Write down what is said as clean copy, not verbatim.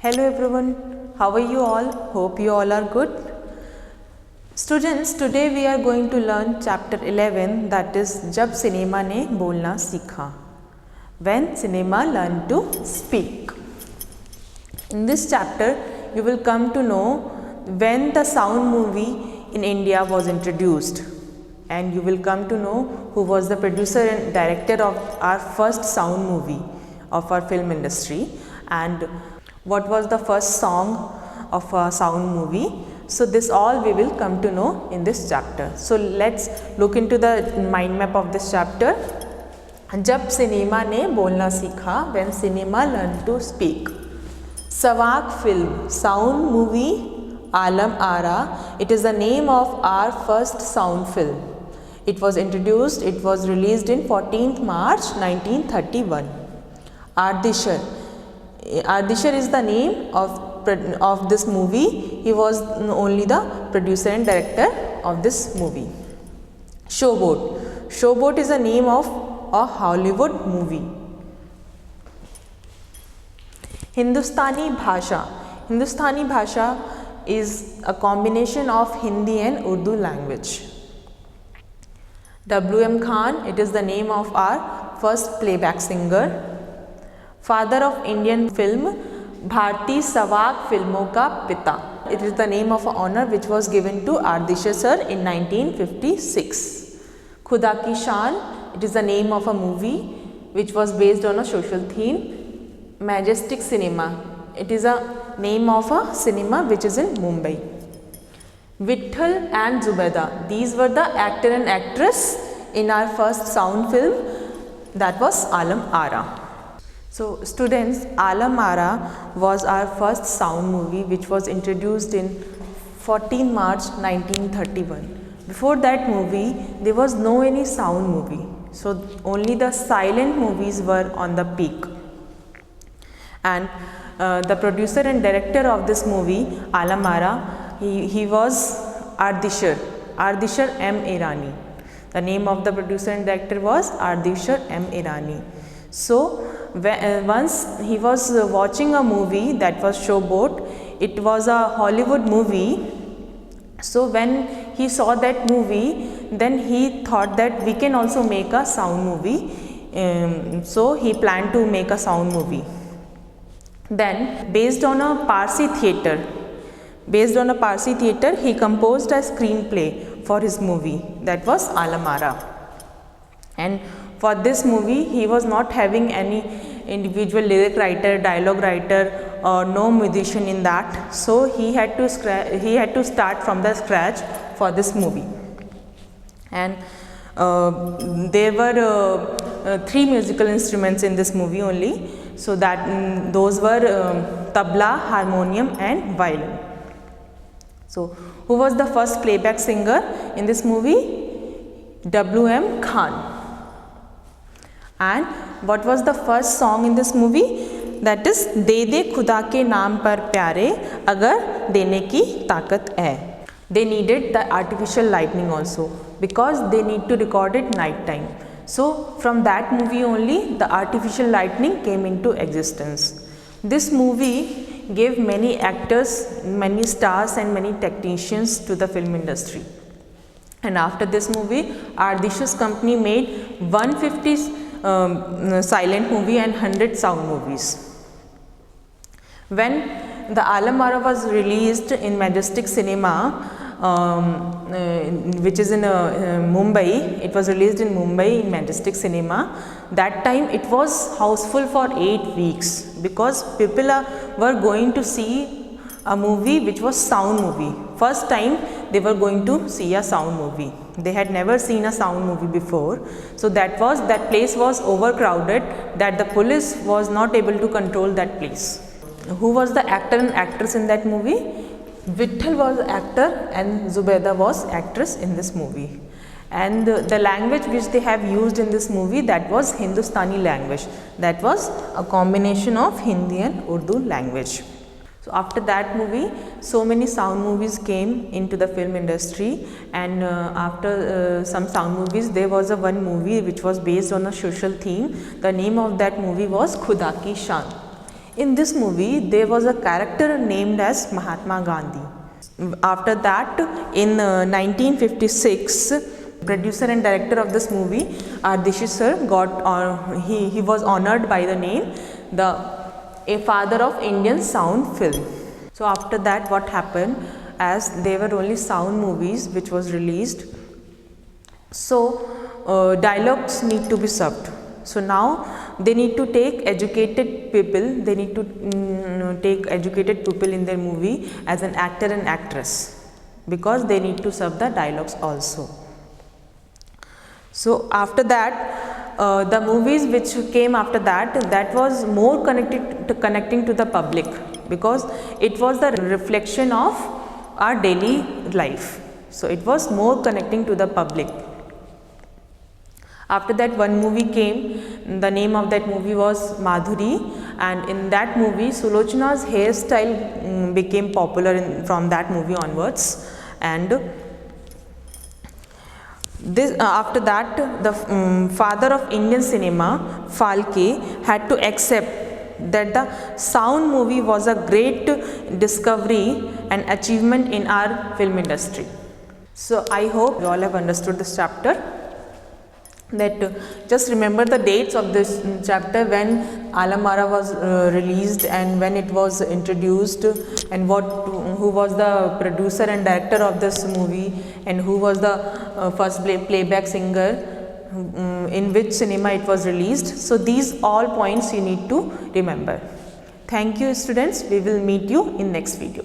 Hello everyone, how are you all? Hope you all are good. Students, today we are going to learn chapter 11, that is जब cinema ने बोलना सीखा, when cinema learned to speak. In this chapter you will come to know when the sound movie in India was introduced, and you will come to know who was the producer and director of our first sound movie of our film industry, and what was the first song of a sound movie. So this all we will come to know in this chapter. So let's look into the mind map of this chapter. जब cinema ने बोलना सीखा, when cinema learned to speak. Sawak film, sound movie, Alam Ara. It is the name of our first sound film. It was introduced, it was released in 14th March 1931. Ardishar. Ardishar is the name of this movie. He was only the producer and director of this movie. Showboat. Showboat is the name of a Hollywood movie. Hindustani Bhasha. Hindustani Bhasha is a combination of Hindi and Urdu language. W.M. Khan, it is the name of our first playback singer. Father of Indian film, Bharti Sawak Filmon ka Pita. It is the name of an honor which was given to Ardishar sir in 1956. Khuda Ki Shaan, it is the name of a movie which was based on a social theme. Majestic Cinema, it is a name of a cinema which is in Mumbai. Vitthal and Zubeda, these were the actor and actress in our first sound film, that was Alam Ara. So students, Alam Ara was our first sound movie which was introduced in 14 March 1931. Before that movie, there was no any sound movie. So only the silent movies were on the peak. And the producer and director of this movie, Alam Ara, he was Ardishar M. Irani. The name of the producer and director was Ardishar M. Irani. So once he was watching a movie, that was Showboat. It was a Hollywood movie. So when he saw that movie, then he thought that we can also make a sound movie. So he planned to make a sound movie. Then based on a Parsi theatre, he composed a screenplay for his movie, that was Alam Ara. And for this movie, he was not having any individual lyric writer, dialogue writer, or no musician in that. So he had to start from the scratch for this movie. And there were 3 musical instruments in this movie only. So that those were tabla, harmonium, and violin. So who was the first playback singer in this movie? W.M. Khan. And what was the first song in this movie? That is De De Khuda Ke Naam Par Pyare Agar Dene Ki Taakat Hai. They needed the artificial lightning also because they need to record it night time. So from that movie only the artificial lightning came into existence. This movie gave many actors, many stars and many technicians to the film industry. And after this movie, Ardishar's company made 150 silent movie and 100 sound movies. When the Alam Ara was released in Majestic Cinema, which is in Mumbai, it was released in Mumbai in Majestic Cinema. That time it was houseful for 8 weeks because people were going to see a movie which was sound movie. First time they were going to see a sound movie. They had never seen a sound movie before. So that place was overcrowded, that the police was not able to control that place. Who was the actor and actress in that movie? Vitthal was actor and Zubeda was actress in this movie. And the language which they have used in this movie, that was Hindustani language. That was a combination of Hindi and Urdu language. So after that movie, so many sound movies came into the film industry, and after some sound movies, there was one movie which was based on a social theme. The name of that movie was Khuda Ki Shaan. In this movie, there was a character named as Mahatma Gandhi. After that, in 1956, producer and director of this movie, Dishi sir, he was honored by the name a father of Indian sound film. So after that, what happened, as there were only sound movies which was released, so dialogues need to be subbed. So now they need to take educated people, they need to take educated people in their movie as an actor and actress, because they need to sub the dialogues also. So after that, the movies which came after that, that was more connecting to the public, because it was the reflection of our daily life. So it was more connecting to the public. After that, one movie came. The name of that movie was Madhuri, and in that movie Sulochana's hairstyle became popular from that movie onwards. And after that, the father of Indian cinema, Phalke, had to accept that the sound movie was a great discovery and achievement in our film industry. So I hope you all have understood this chapter. That just remember the dates of this chapter, when Alam Ara was released and when it was introduced, and who was the producer and director of this movie, and who was the first playback singer, in which cinema it was released. So these all points you need to remember. Thank you students, we will meet you in next video.